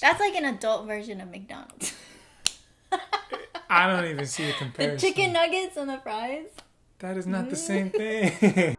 That's like an adult version of McDonald's. I don't even see a comparison. The chicken nuggets and the fries. That is not the same thing.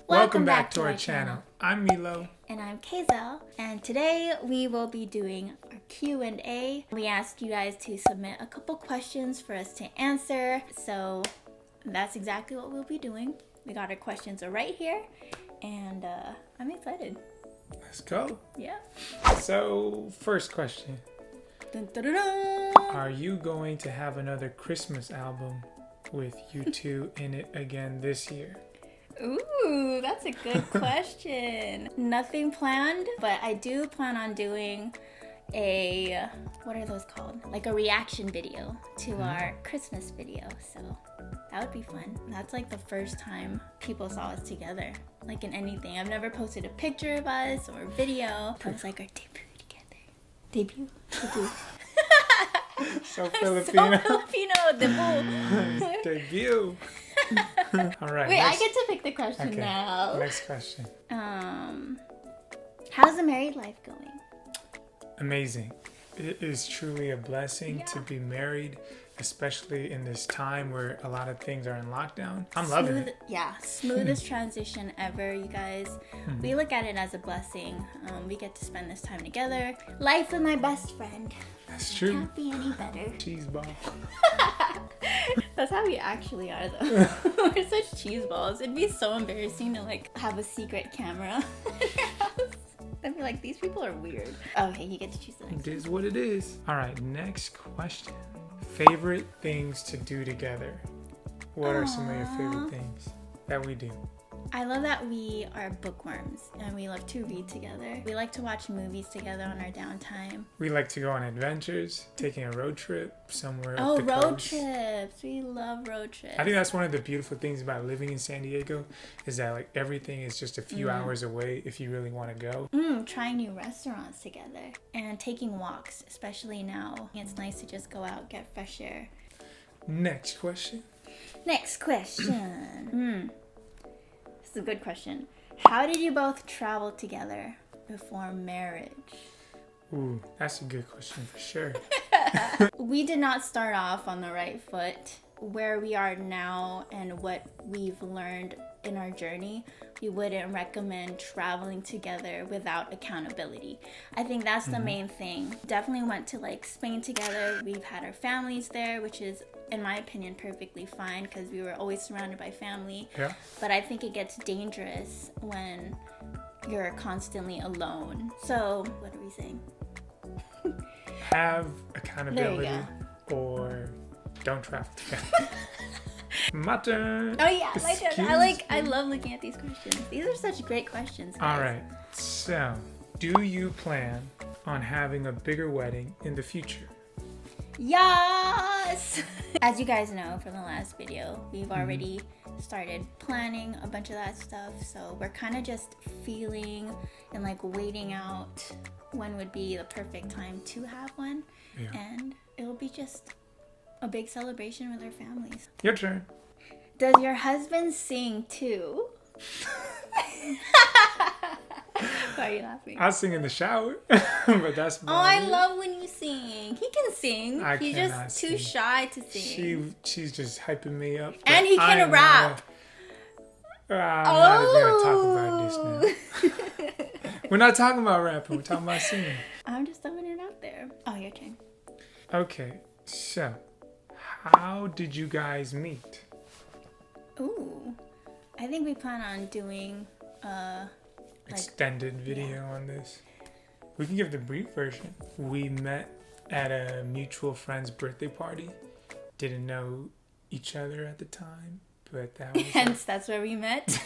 Welcome back to our channel. I'm Milo. And I'm Kayzel. And today we will be doing our Q&A. We asked you guys to submit a couple questions for us to answer. So that's exactly what we'll be doing. We got our questions right here. And I'm excited. Let's go. Yeah. So, first question. Dun, dun, dun, dun. Are you going to have another Christmas album with you two in it again this year? Ooh, that's a good question. Nothing planned, but I do plan on doing a, what are those called? Like a reaction video to our Christmas video. So that would be fun. That's like the first time people saw us together, like in anything. I've never posted a picture of us or a video. It was like our debut together. Debut. So Filipino. So Filipino, debut. Debut. All right. Wait, I get to pick the question now. Next question. How's the married life going? Amazing. It is truly a blessing to be married, especially in this time where a lot of things are in lockdown. I'm loving it. Yeah, smoothest transition ever, you guys. We look at it as a blessing. We get to spend this time together. Life with my best friend. That's true. Can't be any better. Cheese ball. That's how we actually are, though. We're such cheese balls. It'd be so embarrassing to like have a secret camera in your house. I'd be like, these people are weird. Okay, you get to choose the next It is what it is. All right, next question. Favorite things to do together. What are some of your favorite things that we do? I love that we are bookworms and we love to read together. We like to watch movies together on our downtime. We like to go on adventures, taking a road trip somewhere up Oh, the road coast. trips. We love road trips. I think that's one of the beautiful things about living in San Diego is that like everything is just a few hours away if you really want to go. Trying new restaurants together and taking walks, especially now. It's nice to just go out, get fresh air. Next question. Next question. This is a good question. How did you both travel together before marriage? Ooh, that's a good question for sure. We did not start off on the right foot. Where we are now and what we've learned in our journey, we wouldn't recommend traveling together without accountability. I think that's the main thing. Definitely went to like Spain together. We've had our families there, which is, in my opinion, perfectly fine because we were always surrounded by family. Yeah. But I think it gets dangerous when you're constantly alone. So, what are we saying? Have accountability There you or don't travel together. My turn. Oh yeah, my turn. Excuse I love looking at these questions. These are such great questions, guys. All right. So, do you plan on having a bigger wedding in the future? Yes! As you guys know from the last video, we've already started planning a bunch of that stuff. So we're kind of just feeling and like waiting out when would be the perfect time to have one. Yeah. And it'll be just a big celebration with our families. Your turn. Does your husband sing too? Why are you laughing? I sing in the shower, but that's Oh, I love when you sing. He can sing. I He's cannot just too sing. shy to sing. She's just hyping me up. And he I can am rap. I'm not even gonna talk about this now. We're not talking about rapping. We're talking about singing. I'm just throwing it out there. Oh, your turn. Okay, so how did you guys meet? Ooh. I think we plan on doing Extended video on this. We can give the brief version. We met at a mutual friend's birthday party. Didn't know each other at the time, but that was hence that's where we met.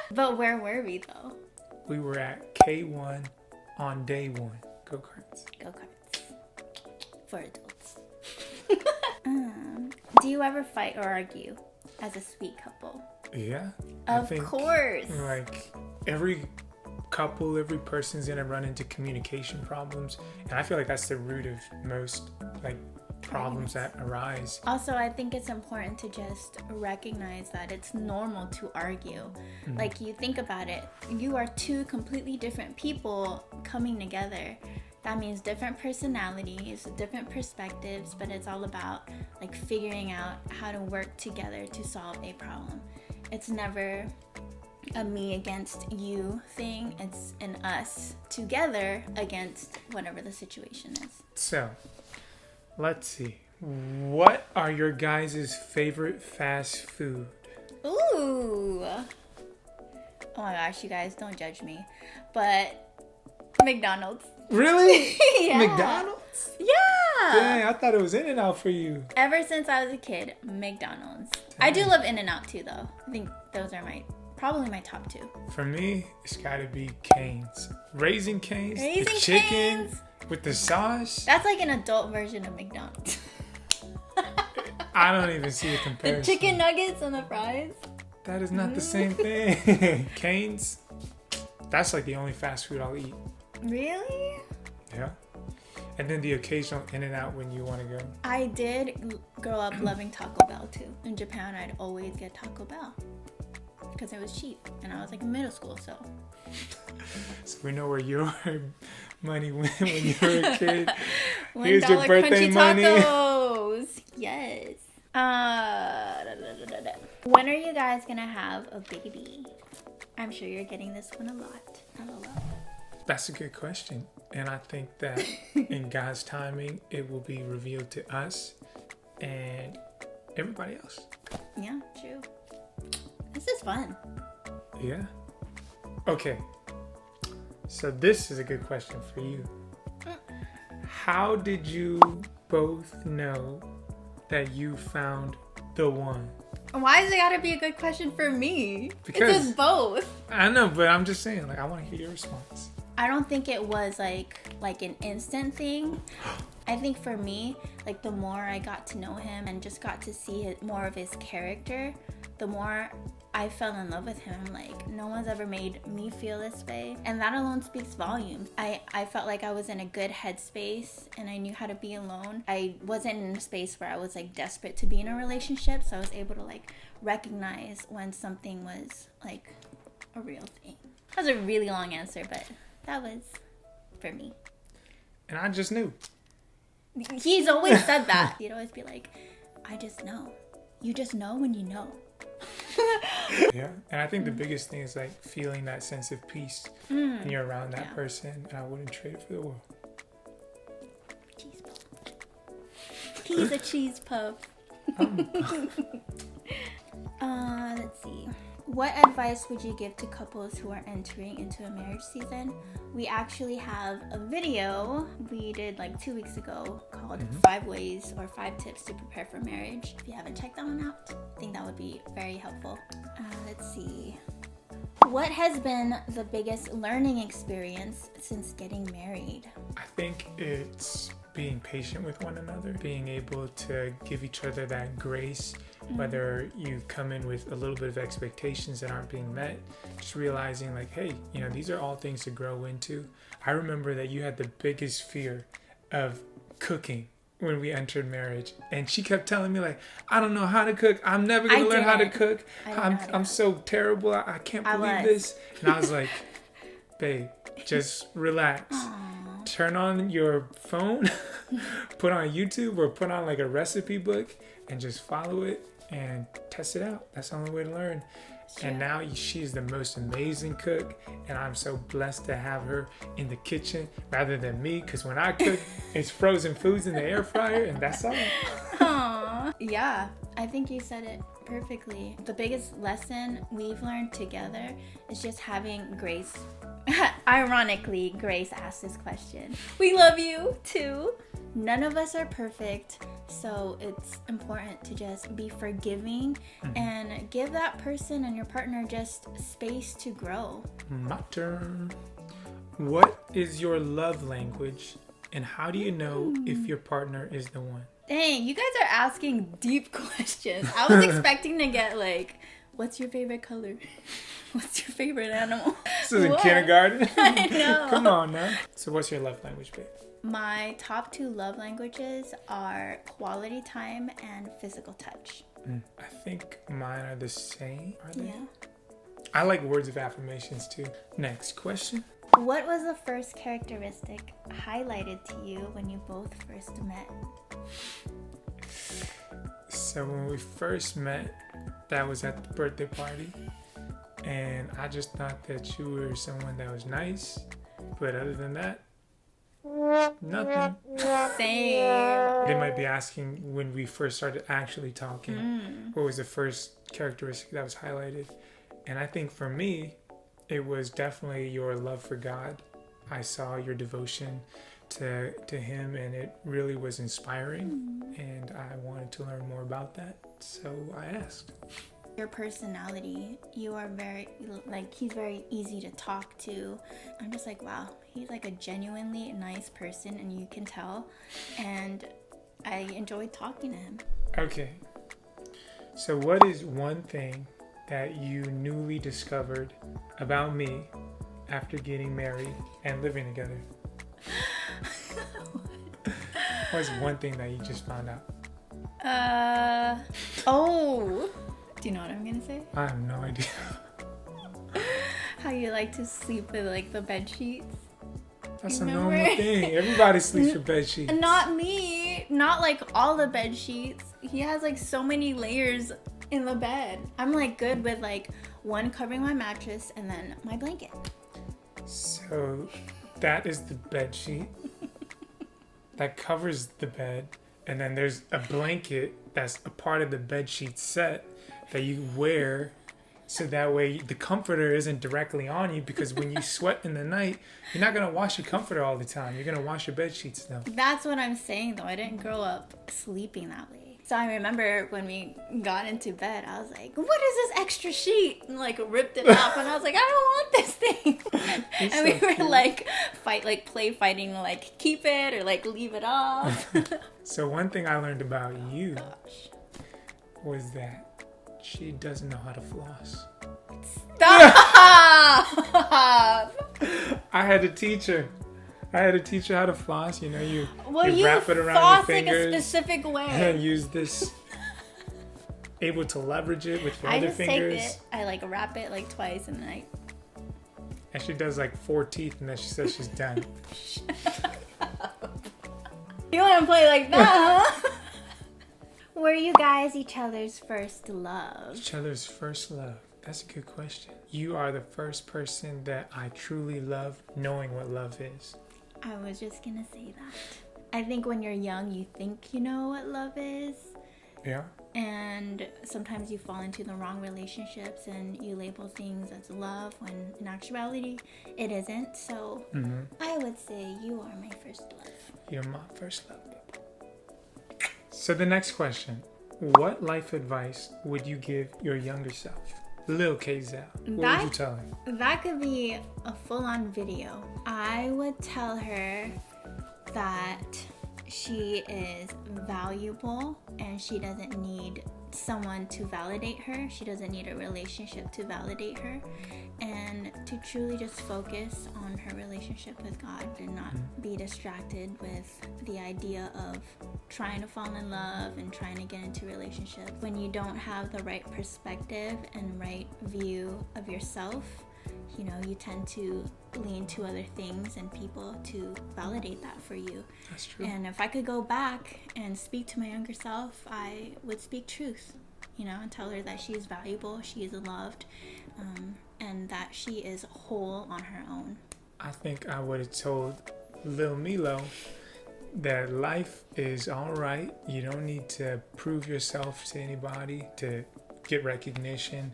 But where were we though? we were at K1 on day one. Go-karts. Go-karts. For adults. Do you ever fight or argue as a sweet couple? Yeah. Of course. Like every couple, every person's gonna run into communication problems, and I feel like that's the root of most like problems that arise. Also, I think it's important to just recognize that it's normal to argue. Like, you think about it, you are two completely different people coming together. That means different personalities, different perspectives, but it's all about like figuring out how to work together to solve a problem. It's never a me against you thing. It's an us together against whatever the situation is. So, let's see. What are your guys' favorite fast food? Ooh. Oh my gosh, you guys, don't judge me. But McDonald's. Really? Yeah. McDonald's? Yeah. Dang, I thought it was In-N-Out for you. Ever since I was a kid, McDonald's. I do love In-N-Out too, though. I think those are probably my top two. For me, it's gotta be Cane's. Raising Cane's, the chicken Cane's. with the sauce. That's like an adult version of McDonald's. I don't even see a comparison. The chicken nuggets and the fries. That is not the same thing. Cane's, that's like the only fast food I'll eat. Really? Yeah. And then the occasional In-N-Out when you want to go. I did grow up loving Taco Bell too. In Japan, I'd always get Taco Bell because it was cheap, and I was like in middle school, so. So we know where your money went when you were a kid. $1 Here's your birthday crunchy money. Tacos. Yes. When are you guys gonna have a baby? I'm sure you're getting this one a lot. LOL. That's a good question. And I think that in God's timing, it will be revealed to us and everybody else. Yeah, true. This is fun. Yeah. Okay. So this is a good question for you. How did you both know that you found the one? Why has it gotta be a good question for me? Because it's both. I know, but I'm just saying, like, I want to hear your response. I don't think it was like an instant thing. I think for me, like the more I got to know him and just got to see more of his character, the more I fell in love with him. Like, no one's ever made me feel this way. And that alone speaks volumes. I felt like I was in a good headspace and I knew how to be alone. I wasn't in a space where I was like desperate to be in a relationship. So I was able to like recognize when something was like a real thing. That was a really long answer, but that was for me. And I just knew. He's always said that. He'd always be like, I just know. You just know when you know. Yeah, and I think the biggest thing is like feeling that sense of peace when you're around that person, and I wouldn't trade it for the world. Cheese puff. He's a cheese puff. Let's see. What advice would you give to couples who are entering into a marriage season? We actually have a video we did like 2 weeks ago called 5 Ways or 5 Tips to Prepare for Marriage. If you haven't checked that one out, I think that would be very helpful. Let's see. What has been the biggest learning experience since getting married? I think it's being patient with one another, being able to give each other that grace, whether you come in with a little bit of expectations that aren't being met, just realizing like, hey, you know, these are all things to grow into. I remember that you had the biggest fear of cooking when we entered marriage, and she kept telling me like, I don't know how to cook. I'm never gonna learn how to cook. I'm so terrible. I can't believe this. And I was like, babe, just relax. Turn on your phone, put on YouTube or put on like a recipe book and just follow it and test it out. That's the only way to learn. Sure. And now she's the most amazing cook, and I'm so blessed to have her in the kitchen rather than me, because when I cook, it's frozen foods in the air fryer, and that's all. Aww. Yeah, I think you said it perfectly. The biggest lesson we've learned together is just having grace. Ironically, Grace asked this question. We love you too. None of us are perfect, so it's important to just be forgiving and give that person and your partner just space to grow. My turn. What is your love language, and how do you know if your partner is the one? Dang, you guys are asking deep questions. I was expecting to get like, what's your favorite color? What's your favorite animal? This is in kindergarten. I know. Come on now. So what's your love language, babe? My top 2 love languages are quality time and physical touch. I think mine are the same. Are they? Yeah. I like words of affirmations too. Next question. What was the first characteristic highlighted to you when you both first met? So when we first met, that was at the birthday party. And I just thought that you were someone that was nice. But other than that, nothing. Same. They might be asking when we first started actually talking, what was the first characteristic that was highlighted? And I think for me, it was definitely your love for God. I saw your devotion to Him, and it really was inspiring. And I wanted to learn more about that, so I asked. Your personality, you are very, like, he's very easy to talk to. I'm just like, wow, he's like a genuinely nice person, and you can tell. And I enjoyed talking to him. Okay. So what is one thing that you newly discovered about me after getting married and living together? What's one thing that you just found out? Do you know what I'm gonna say? I have no idea. How you like to sleep with like the bed sheets? That's a normal thing. Everybody sleeps with bed sheets. Not me. Not like all the bed sheets. He has like so many layers in the bed. I'm like good with like one covering my mattress and then my blanket. So that is the bed sheet that covers the bed, and then there's a blanket that's a part of the bed sheet set that you wear, so that way the comforter isn't directly on you, because when you sweat in the night, you're not going to wash your comforter all the time. You're going to wash your bed sheets though. That's what I'm saying though. I didn't grow up sleeping that way. So I remember when we got into bed, I was like, what is this extra sheet? And like ripped it off, and I was like, I don't want this thing. And we were like fighting, like keep it or like leave it off. So one thing I learned about you was that she doesn't know how to floss. Stop! I had to teach her. How to floss. You know, you you wrap it around your fingers. Like a specific way. And use this. Able to leverage it with your other fingers. Take it. I like wrap it like twice and then And she does like 4 teeth, and then she says she's done. You want to play like that, huh? Were you guys each other's first love? Each other's first love. That's a good question. You are the first person that I truly love, knowing what love is. I was just gonna say that. I think when you're young, you think you know what love is. Yeah. And sometimes you fall into the wrong relationships and you label things as love when in actuality it isn't. So I would say you are my first love. You're my first love. So the next question. What life advice would you give your younger self? Lil Kayzel. What would you tell her? That could be a full-on video. I would tell her that she is valuable and she doesn't need someone to validate her. She doesn't need a relationship to validate her, and to truly just focus on her relationship with God and not be distracted with the idea of trying to fall in love and trying to get into relationships when you don't have the right perspective and right view of yourself. You know, you tend to lean to other things and people to validate that for you. That's true. And if I could go back and speak to my younger self, I would speak truth, you know, and tell her that she is valuable, she is loved, and that she is whole on her own. I think I would have told Lil Milo that life is all right. You don't need to prove yourself to anybody to get recognition.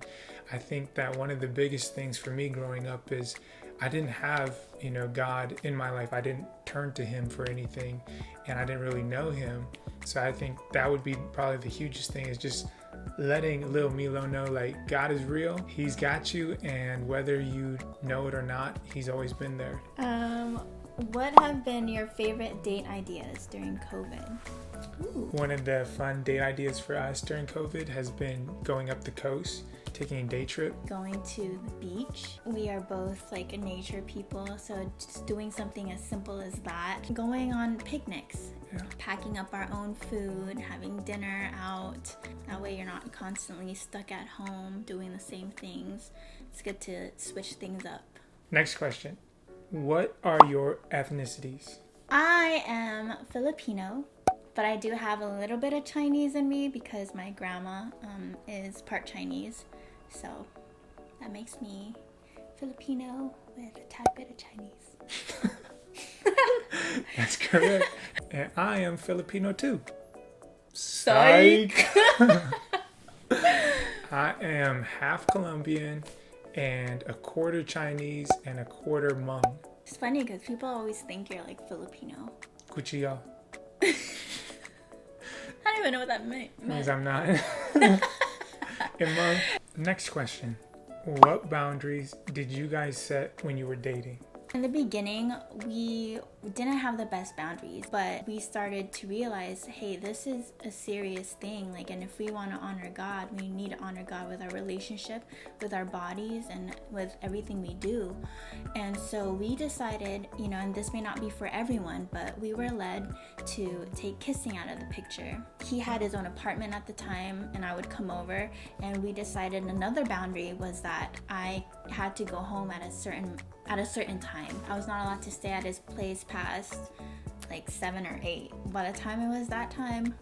I think that one of the biggest things for me growing up is I didn't have, you know, God in my life. I didn't turn to Him for anything, and I didn't really know Him. So I think that would be probably the hugest thing, is just letting Lil Milo know, like, God is real. He's got you, and whether you know it or not, He's always been there. What have been your favorite date ideas during COVID? Ooh. One of the fun date ideas for us during COVID has been going up the coast, taking a day trip. Going to the beach. We are both like nature people, so just doing something as simple as that. Going on picnics, packing up our own food, having dinner out. That way you're not constantly stuck at home doing the same things. It's good to switch things up. Next question. What are your ethnicities? I am Filipino, but I do have a little bit of Chinese in me because my grandma is part Chinese. So that makes me Filipino with a tad bit of Chinese. That's correct. And I am Filipino too. Psych! I am half Colombian and a quarter Chinese and a quarter Hmong. It's funny because people always think you're like Filipino. Cuchillo. I don't even know what that meant. Means I'm not. And Mom, next question. What boundaries did you guys set when you were dating? In the beginning, we didn't have the best boundaries, but we started to realize, hey, this is a serious thing. Like, and if we want to honor God, we need to honor God with our relationship, with our bodies, and with everything we do. And so we decided, and this may not be for everyone, but we were led to take kissing out of the picture. He had his own apartment at the time, and I would come over, and we decided another boundary was that I had to go home at a certain time. I was not allowed to stay at his place past like 7 or 8. By the time it was that time,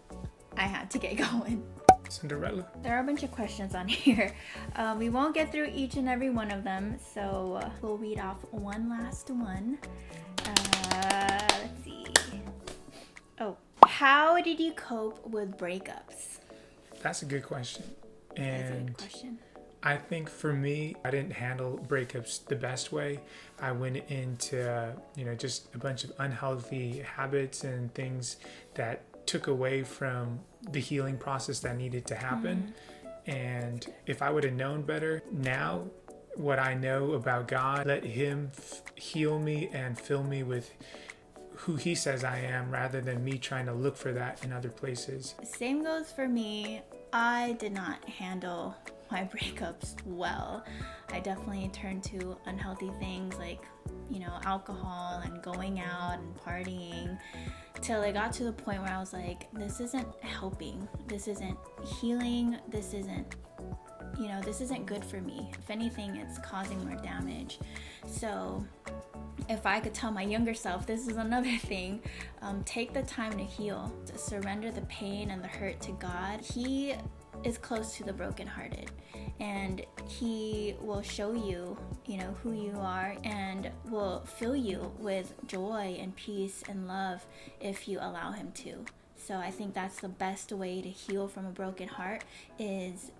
I had to get going. Cinderella. There are a bunch of questions on here. We won't get through each and every one of them, so we'll read off one last one. Let's see. Oh, how did you cope with breakups? That's a good question. And that's a good question. I think for me, I didn't handle breakups the best way. I went into, just a bunch of unhealthy habits and things that took away from the healing process that needed to happen. And if I would have known better, now what I know about God, let Him heal me and fill me with who He says I am rather than me trying to look for that in other places. Same goes for me. I did not handle my breakups well. I definitely turned to unhealthy things like, alcohol and going out and partying till it got to the point where I was like, this isn't helping. This isn't healing. This isn't good for me. If anything, it's causing more damage. So if I could tell my younger self, this is another thing, take the time to heal, to surrender the pain and the hurt to God. He is close to the brokenhearted, and He will show you, who you are, and will fill you with joy and peace and love if you allow Him to. So I think that's the best way to heal from a broken heart is,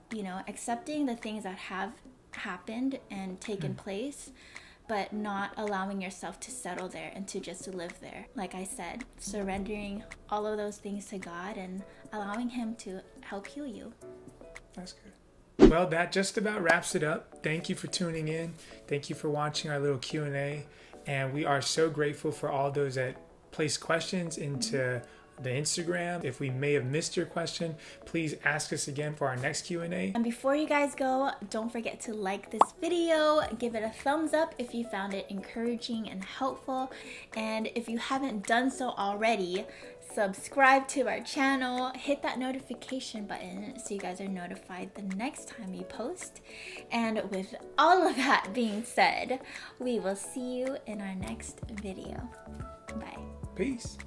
accepting the things that have happened and taken place, but not allowing yourself to settle there and to just live there. Like I said, surrendering all of those things to God and allowing Him to help heal you. That's good. Well, that just about wraps it up. Thank you for tuning in. Thank you for watching our little Q&A. And we are so grateful for all those that place questions into the Instagram. If we may have missed your question, please ask us again for our next Q&A. And before you guys go, don't forget to like this video, give it a thumbs up if you found it encouraging and helpful. And if you haven't done so already, subscribe to our channel, hit that notification button so you guys are notified the next time we post. And with all of that being said, we will see you in our next video. Bye. Peace.